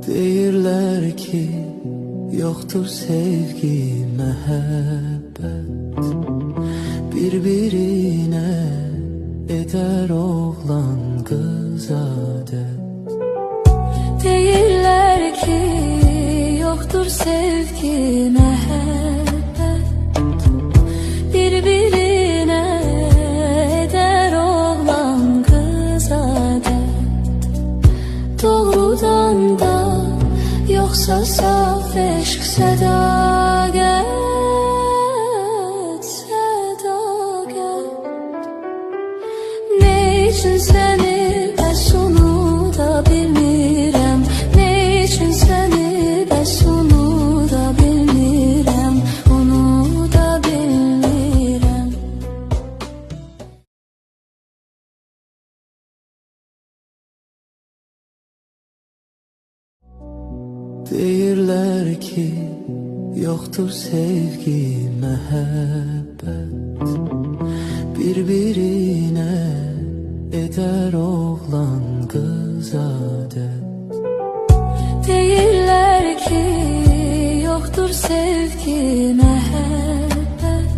Deyirlər ki, yoxdur sevgi, məhəbbət, bir-birinə edər oğlan qız adət. Deyirlər ki, yoxdur sevgi, məhəbbət, bir-birinə edər oğlan qız adət. Doğrudan da yoxsa saf eşq, sədaqət, sədaqət. Ne üçün səni bəs onu da bilmirəm, ne üçün səni bəs onu da bilmirəm, onu da bilmirəm. Deyirlər ki, yoxdur sevgi, məhəbbət, bir-birinə edər oğlan qız adət. Deyirlər ki, yoxdur sevgi, məhəbbət,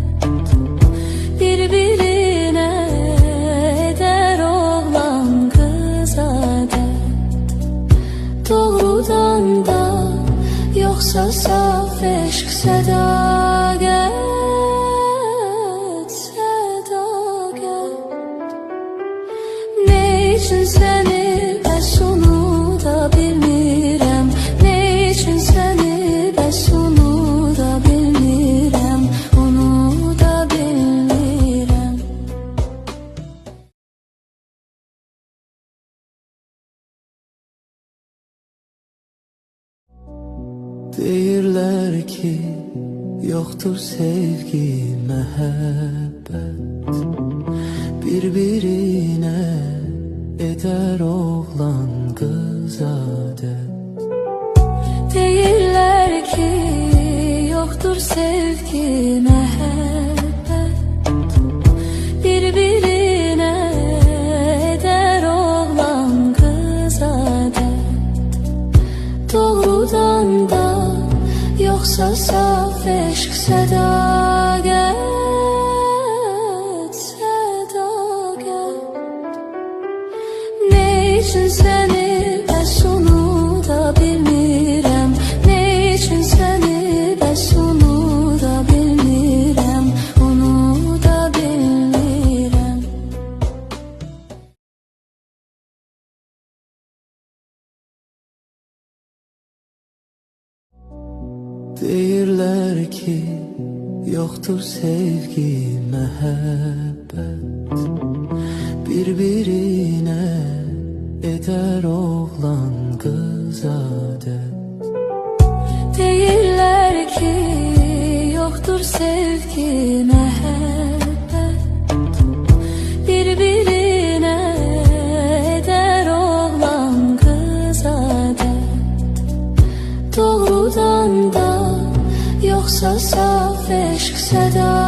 bir-birinə edər oğlan qız adət. Doğrudan da yoxsa saf eşq, sədaqət, sədaqət. Ne üçün səni bəs onu da bilmirəm, ne üçün səni bəs onu da bilmirəm, onu da bilmirəm. Deyirlər ki, yoxdur sevgi, məhəbbət, bir-birinə edər oğlan qız adət. Deyirlər ki, yoxdur sevgi, məhəbbət, bir-birinə edər oğlan qız adət. Doğrudan da yoxsa saf eşq, sədaqət, sədaqət. Ne üçün səni bəs onu da bilmirəm, ne üçün səni bəs onu da bilmirəm, onu da bilmirəm. Deyirlər ki, yoxdur sevgi, məhəbbət, bir-birinə edər oğlan qız adət. Deyirlər ki, yoxdur sevgi, məhəbbət, bir-birinə edər oğlan qız adət. Doğrudan da yoxsa saf eşq, sədaqət.